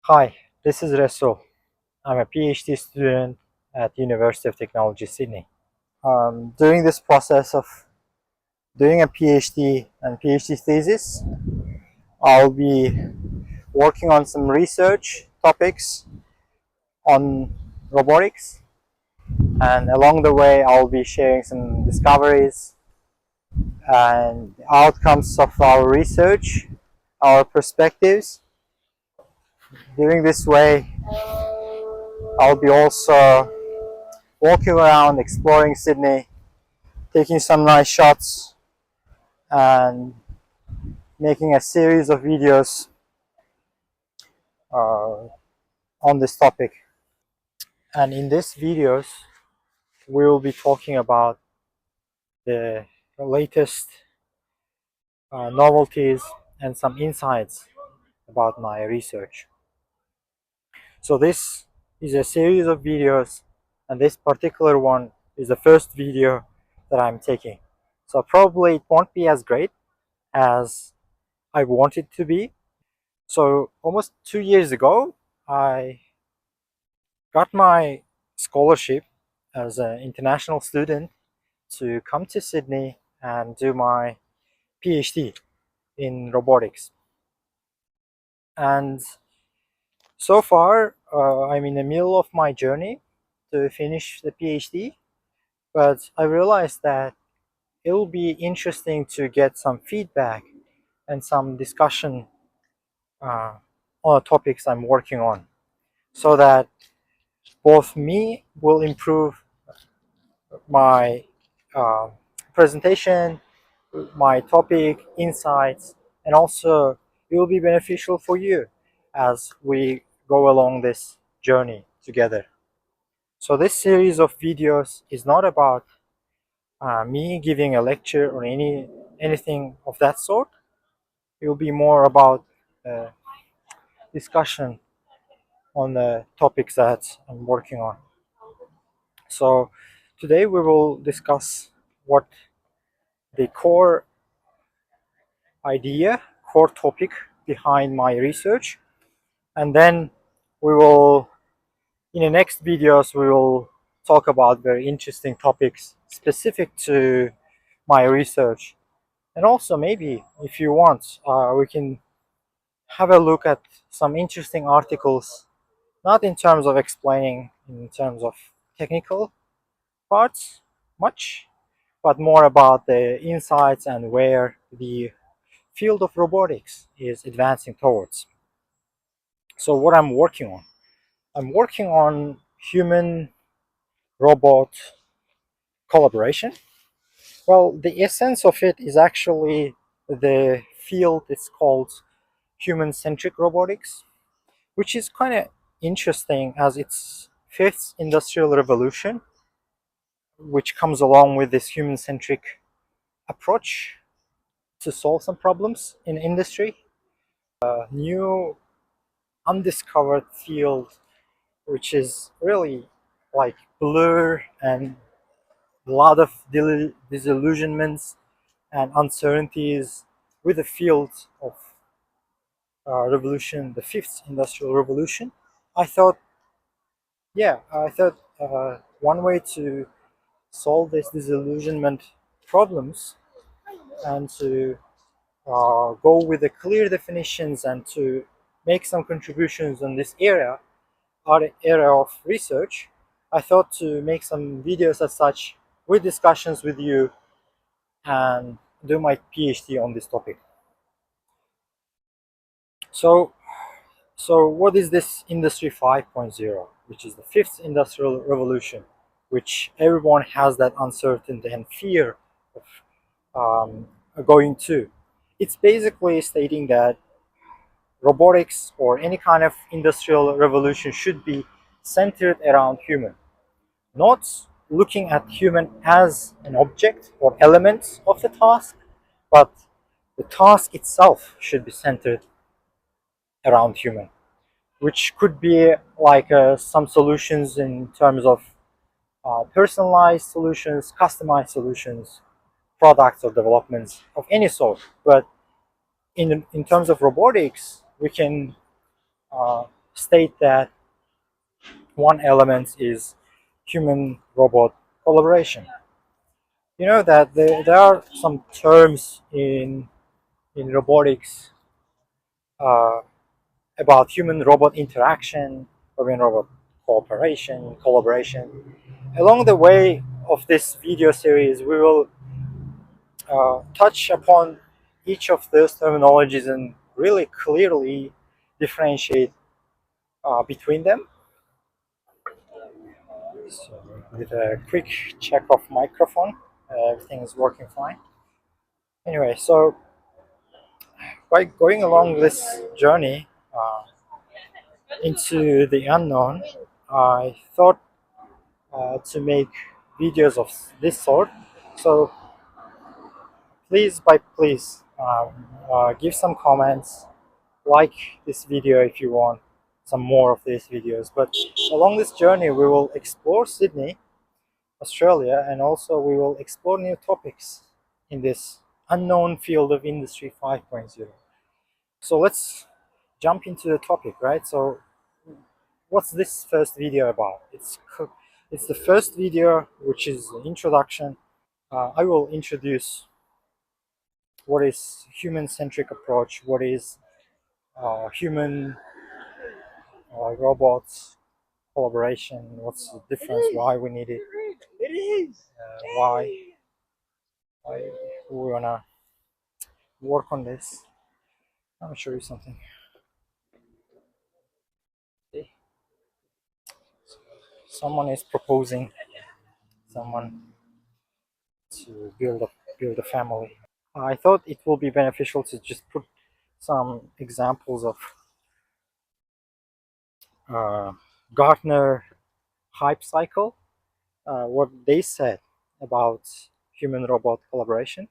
Hi, this is Resul. I'm a PhD student at University of Technology, Sydney. During this process of doing a PhD and PhD thesis, I'll be working on some research topics on robotics, and along the way, I'll be sharing some discoveries and outcomes of our research, our perspectives. During this way, I'll be also walking around, exploring Sydney, taking some nice shots, and making a series of videos uh, on this topic. And in these videos, we will be talking about the latest novelties and some insights about my research. So this is a series of videos, and this particular one is the first video that I'm taking. So probably it won't be as great as I want it to be. So almost 2 years ago, I got my scholarship as an international student to come to Sydney and do my PhD in robotics. And so far, I'm in the middle of my journey to finish the PhD, but I realized that it will be interesting to get some feedback and some discussion uh, on the topics I'm working on, so that both me will improve my uh, presentation, my topic, insights, and also it will be beneficial for you as we go along this journey together. So this series of videos is not about me giving a lecture or anything of that sort. It will be more about discussion on the topics that I'm working on. So today we will discuss what the core topic behind my research, and then we will, in the next videos, we will talk about very interesting topics specific to my research. And also, maybe if you want, we can have a look at some interesting articles, not in terms of explaining in terms of technical parts much, but more about the insights and where the field of robotics is advancing towards. So what I'm working on human robot collaboration. Well, the essence of it is actually the field is called Human-Centric Robotics, which is kind of interesting as it's fifth industrial revolution, which comes along with this human-centric approach to solve some problems in industry. A new undiscovered field, which is really like blur and a lot of disillusionments and uncertainties with the field of revolution, the fifth industrial revolution. I thought, one way to solve this disillusionment problems and to go with the clear definitions and to make some contributions in this area of research, I thought to make some videos as such with discussions with you and do my PhD on this topic. So, so what is this Industry 5.0, which is the fifth industrial revolution, which everyone has that uncertainty and fear of going to? It's basically stating that robotics or any kind of industrial revolution should be centered around human, not looking at human as an object or element of the task, but the task itself should be centered around human, which could be like some solutions in terms of personalized solutions, customized solutions, products or developments of any sort. But in terms of robotics, we can state that one element is human-robot collaboration. You know that there are some terms in robotics uh, about human-robot interaction, human-robot cooperation, collaboration. Along the way of this video series, we will touch upon each of those terminologies and really clearly differentiate between them. So with a quick check of microphone, everything is working fine. Anyway, so by going along this journey into the unknown, I thought to make videos of this sort. So please give some comments, like this video if you want some more of these videos. But along this journey, we will explore Sydney, Australia, and also we will explore new topics in this unknown field of Industry 5.0. So let's jump into the topic, right? So what's this first video about? It's the first video, which is an introduction. I will introduce what is human-centric approach, what is human robots collaboration, what's the difference, why we need it, why we wanna work on this. Let me show you something. Someone is proposing someone to build a family. I thought it will be beneficial to just put some examples of uh, Gartner hype cycle, what they said about human robot collaboration.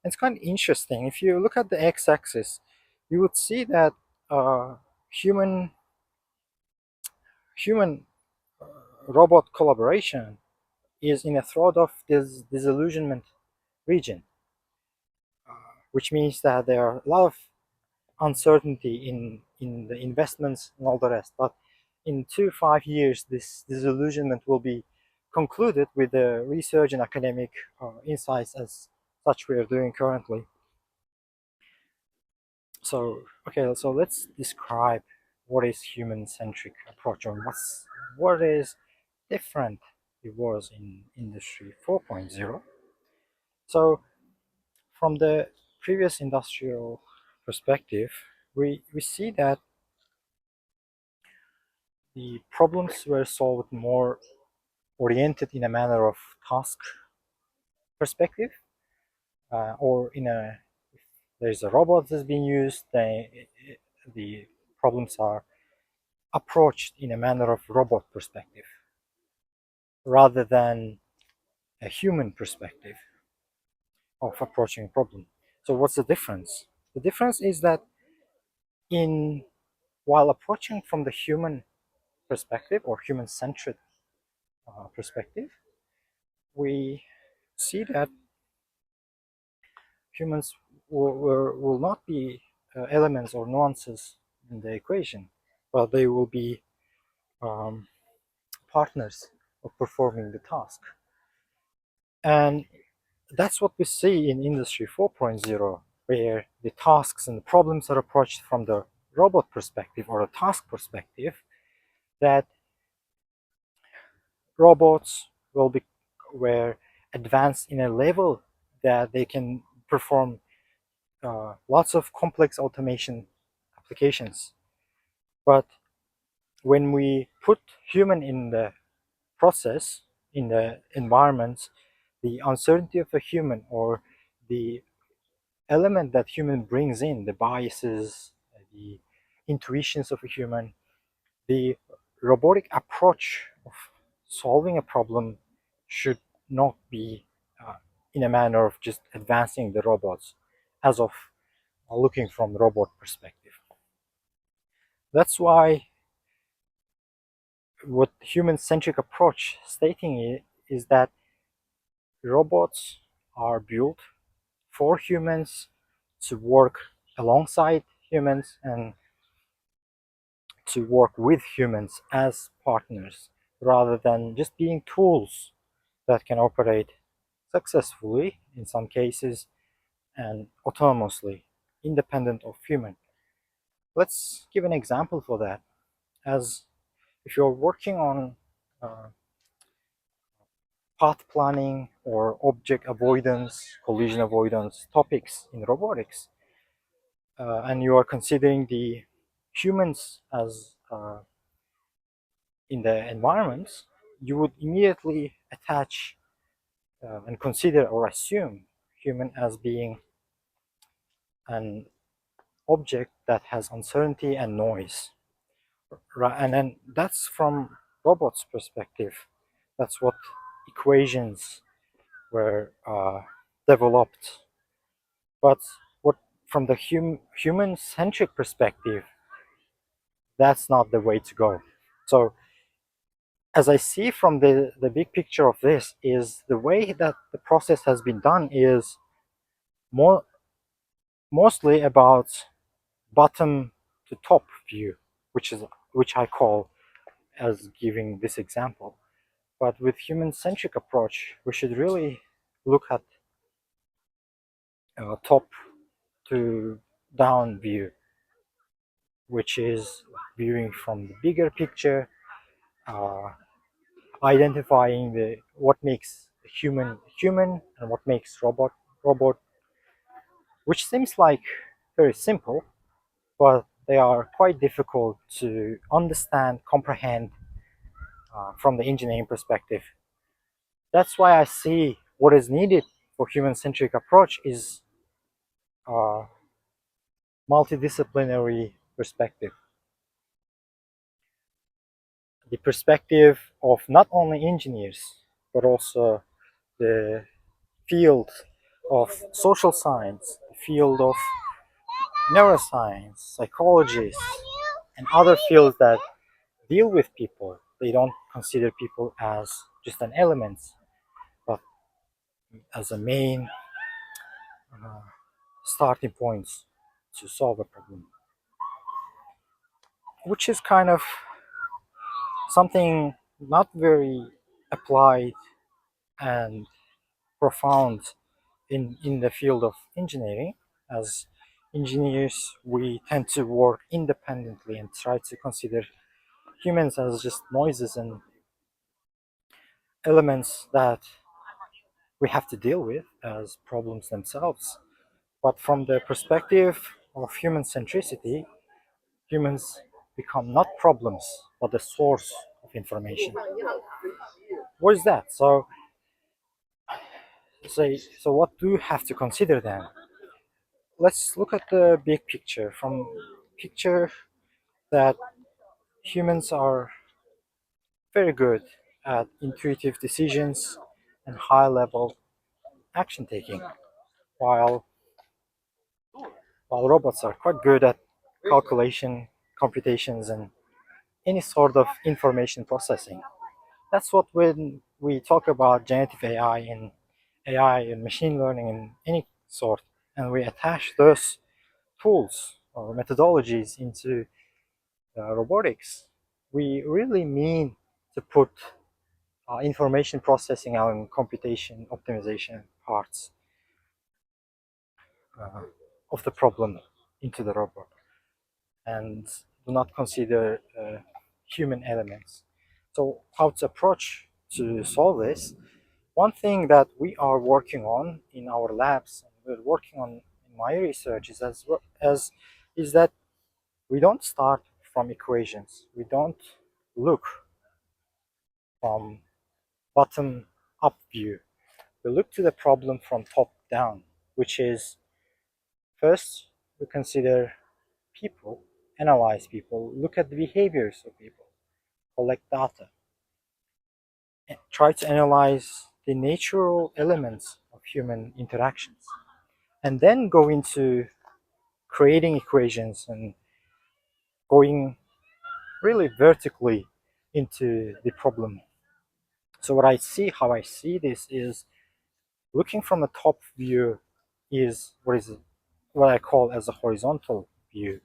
It's kind of interesting. If you look at the x-axis, you would see that uh, human human robot collaboration is in a throat of this disillusionment region, which means that there are a lot of uncertainty in the investments and all the rest. But in 2 to 5 years, this disillusionment will be concluded with the research and academic insights as such we are doing currently. So okay, so let's describe what is human-centric approach, or what is different it was in Industry 4.0. So from the previous industrial perspective, we see that the problems were solved more oriented in a manner of task perspective, or in a if there's a robot that's being used, the problems are approached in a manner of robot perspective rather than a human perspective of approaching a problem. So what's the difference? The difference is that in while approaching from the human perspective or human-centered perspective, we see that humans will not be elements or nuances in the equation, but they will be um, partners of performing the task. And that's what we see in Industry 4.0, where the tasks and the problems are approached from the robot perspective or a task perspective, that robots will be were advanced in a level that they can perform lots of complex automation applications. But when we put human in the process, in the environment, the uncertainty of a human, or the element that human brings in, the biases, the intuitions of a human, the robotic approach of solving a problem should not be in a manner of just advancing the robots as of looking from robot perspective. That's why what human-centric approach stating is that robots are built for humans to work alongside humans and to work with humans as partners rather than just being tools that can operate successfully in some cases and autonomously, independent of human. Let's give an example for that. As if you're working on uh, path planning or object avoidance, collision avoidance topics in robotics, and you are considering the humans as in the environment, you would immediately attach and consider or assume human as being an object that has uncertainty and noise. And then that's from robots' perspective. That's what equations were developed. But what from the human-centric perspective, that's not the way to go. So as I see from the big picture of this is the way that the process has been done is more mostly about bottom to top view, which I call as giving this example. But with human-centric approach, we should really look at top to down view, which is viewing from the bigger picture, uh, identifying the what makes human human and what makes robot, which seems like very simple, but they are quite difficult to understand, comprehend from the engineering perspective. That's why I see what is needed for human-centric approach is a multidisciplinary perspective. The perspective of not only engineers, but also the field of social science, the field of neuroscience, psychologists, and other fields that deal with people. They don't consider people as just an element, but as a main uh, starting points to solve a problem, which is kind of something not very applied and profound in the field of engineering. As engineers, we tend to work independently and try to consider humans as just noises and elements that we have to deal with as problems themselves. But from the perspective of human centricity, humans become not problems, but the source of information. What is that? So what do you have to consider then? Let's look at the big picture. From picture that humans are very good at intuitive decisions and high level action taking, while robots are quite good at calculation, computations, and any sort of information processing. That's what when we talk about generative AI and machine learning and any sort, and we attach those tools or methodologies into robotics, we really mean to put information processing and computation optimization parts uh, of the problem into the robot and do not consider human elements. So how to approach to solve this? One thing that we are working on in our labs and we're working on in my research is as is that we don't start from equations. We don't look from bottom up view. We look to the problem from top down, which is first we consider people, analyze people, look at the behaviors of people, collect data, and try to analyze the natural elements of human interactions, and then go into creating equations and going really vertically into the problem. So how I see this is looking from a top view is what I call as a horizontal view.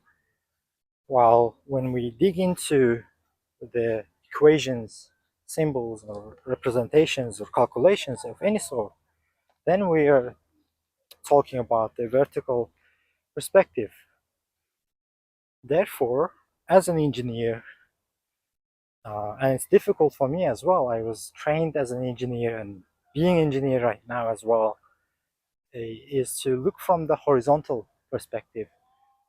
While when we dig into the equations, symbols, or representations or calculations of any sort, then we are talking about the vertical perspective. Therefore, as an engineer, and it's difficult for me as well. I was trained as an engineer, and being an engineer right now as well is to look from the horizontal perspective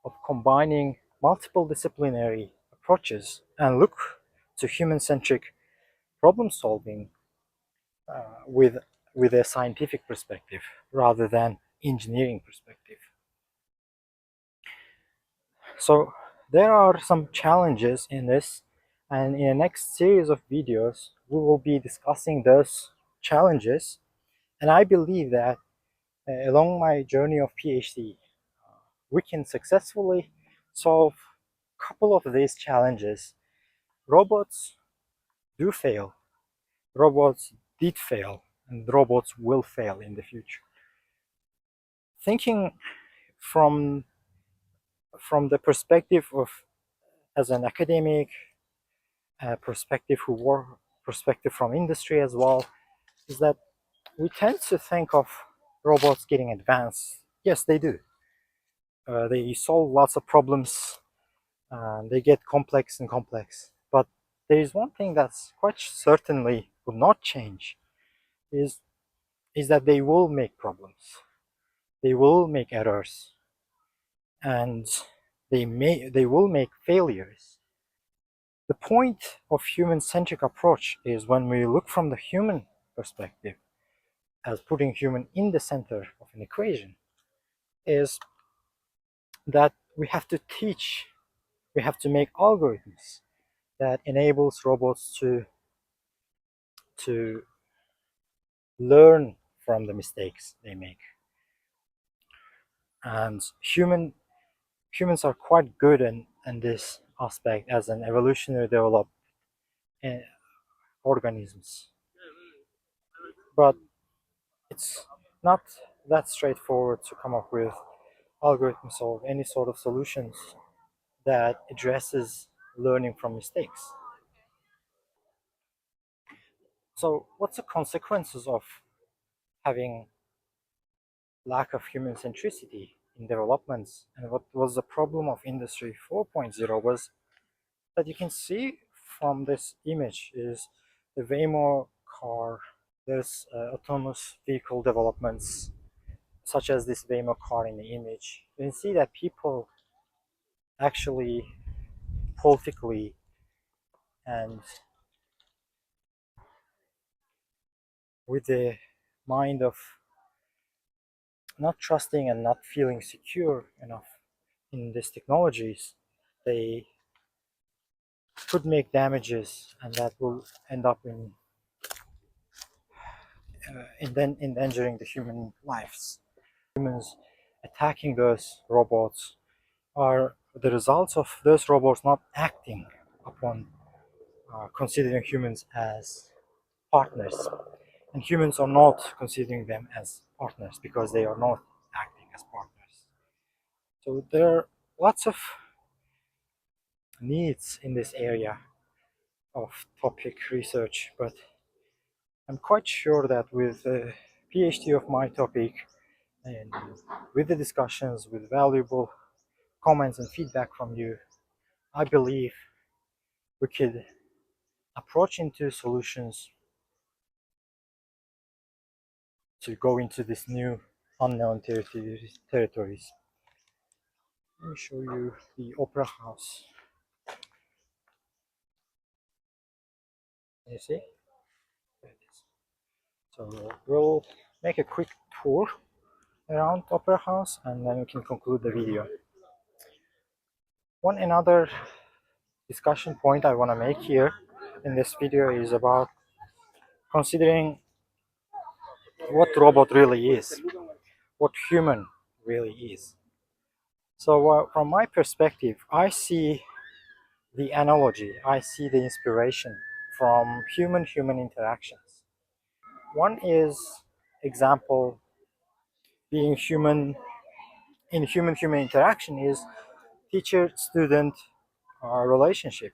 of combining multiple disciplinary approaches and look to human-centric problem solving with a scientific perspective rather than engineering perspective. So there are some challenges in this, and in the next series of videos we will be discussing those challenges. And I believe that along my journey of PhD we can successfully solve a couple of these challenges. Robots do fail, robots did fail, and robots will fail in the future. Thinking from the perspective of as an academic, perspective from industry as well, is that we tend to think of robots getting advanced. Yes, they do. They solve lots of problems, and they get complex and complex. But there is one thing that's quite certainly will not change, is that they will make problems. They will make errors, and they will make failures. The point of human-centric approach is when we look from the human perspective, as putting human in the center of an equation, is that we have to teach, we have to make algorithms that enables robots to learn from the mistakes they make. And humans are quite good in this aspect as an evolutionary developed organisms. But it's not that straightforward to come up with algorithms or any sort of solutions that addresses learning from mistakes. So what's the consequences of having lack of human centricity in developments? And what was the problem of industry 4.0 was that you can see from this image is the Waymo car. There's autonomous vehicle developments such as this Waymo car in the image. You can see that people actually politically and with the mind of not trusting and not feeling secure enough in these technologies, they could make damages, and that will end up in endangering the human lives. Humans attacking those robots are the results of those robots not acting upon considering humans as partners. And humans are not considering them as partners because they are not acting as partners. So there are lots of needs in this area of topic research, but I'm quite sure that with the PhD of my topic and with the discussions, with valuable comments and feedback from you, I believe we could approach into solutions to go into this new unknown territories. Let me show you the Opera House. You see? There it is. So we'll make a quick tour around Opera House and then we can conclude the video. One another discussion point I want to make here in this video is about considering what robot really is, what human really is. So from my perspective, I see the analogy, I see the inspiration from human-human interactions. One is example being human in human-human interaction is teacher-student relationship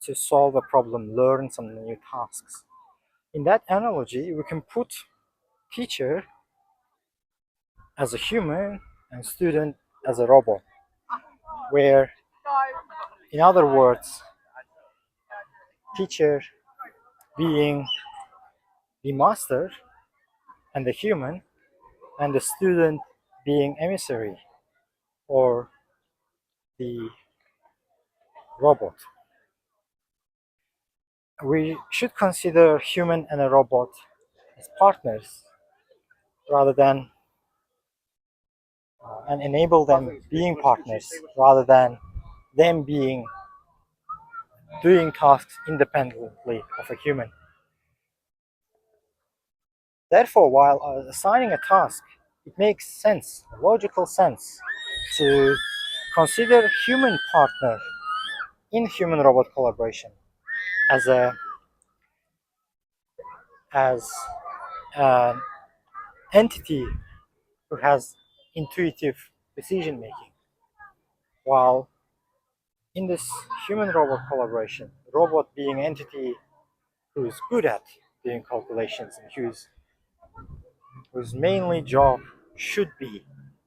to solve a problem, learn some new tasks. In that analogy, we can put teacher as a human and student as a robot, where, in other words, teacher being the master and the human, and the student being emissary or the robot. We should consider human and a robot as partners rather than and enable them being partners rather than them being doing tasks independently of a human. Therefore, while assigning a task, it makes sense, logical sense, to consider human partner in human-robot collaboration as a as an entity who has intuitive decision making, while in this human-robot collaboration, robot being entity who's good at doing calculations and whose mainly job should be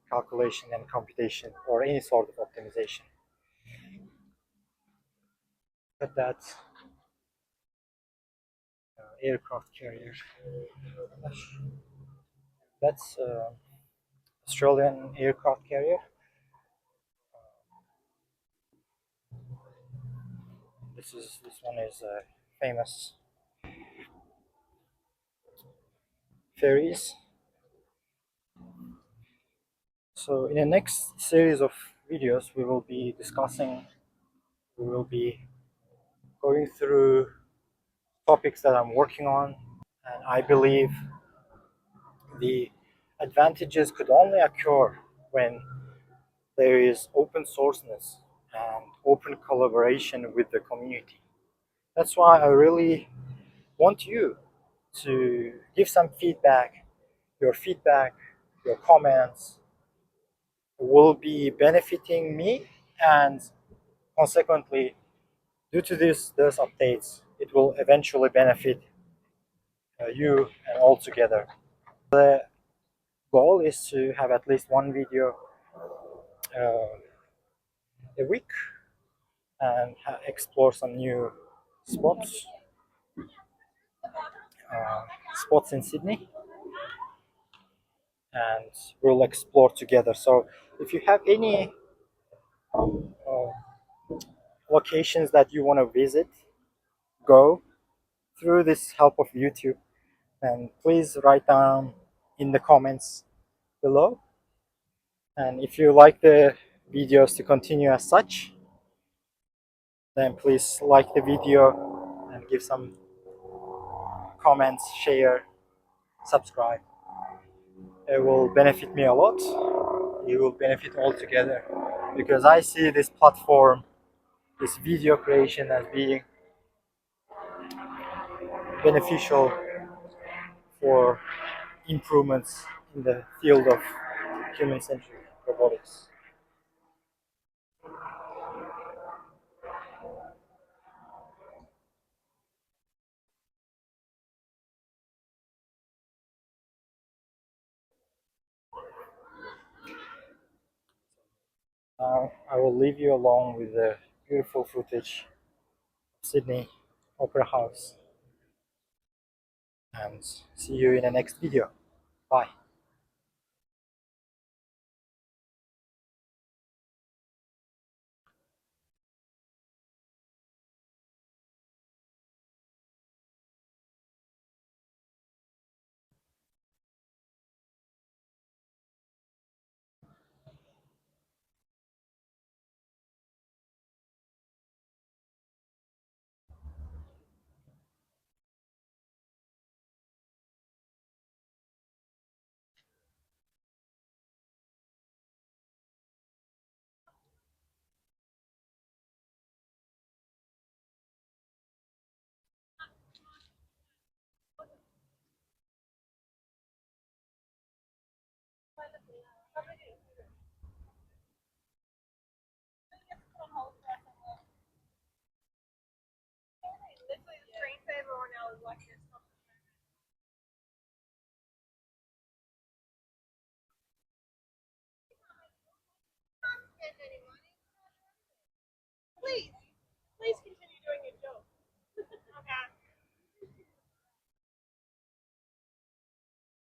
calculation and computation or any sort of optimization. But that's aircraft carrier. That's Australian aircraft carrier. This one is famous ferries. So in the next series of videos, we will be going through topics that I'm working on, and I believe the advantages could only occur when there is open sourceness and open collaboration with the community. That's why I really want you to give some feedback. Feedback, your comments will be benefiting me, and consequently, due to these updates, it will eventually benefit you and all together. The goal is to have at least one video a week and explore some new spots, spots in Sydney, and we'll explore together. So if you have any locations that you want to visit, go through this help of YouTube, and please write down in the comments below. And if you like the videos to continue as such, then please like the video and give some comments, share, subscribe. It will benefit me a lot. It will benefit all together, because I see this platform, this video creation, as being beneficial for improvements in the field of human-centric robotics. Now I will leave you alone with the beautiful footage of Sydney Opera House, and see you in the next video. Bye.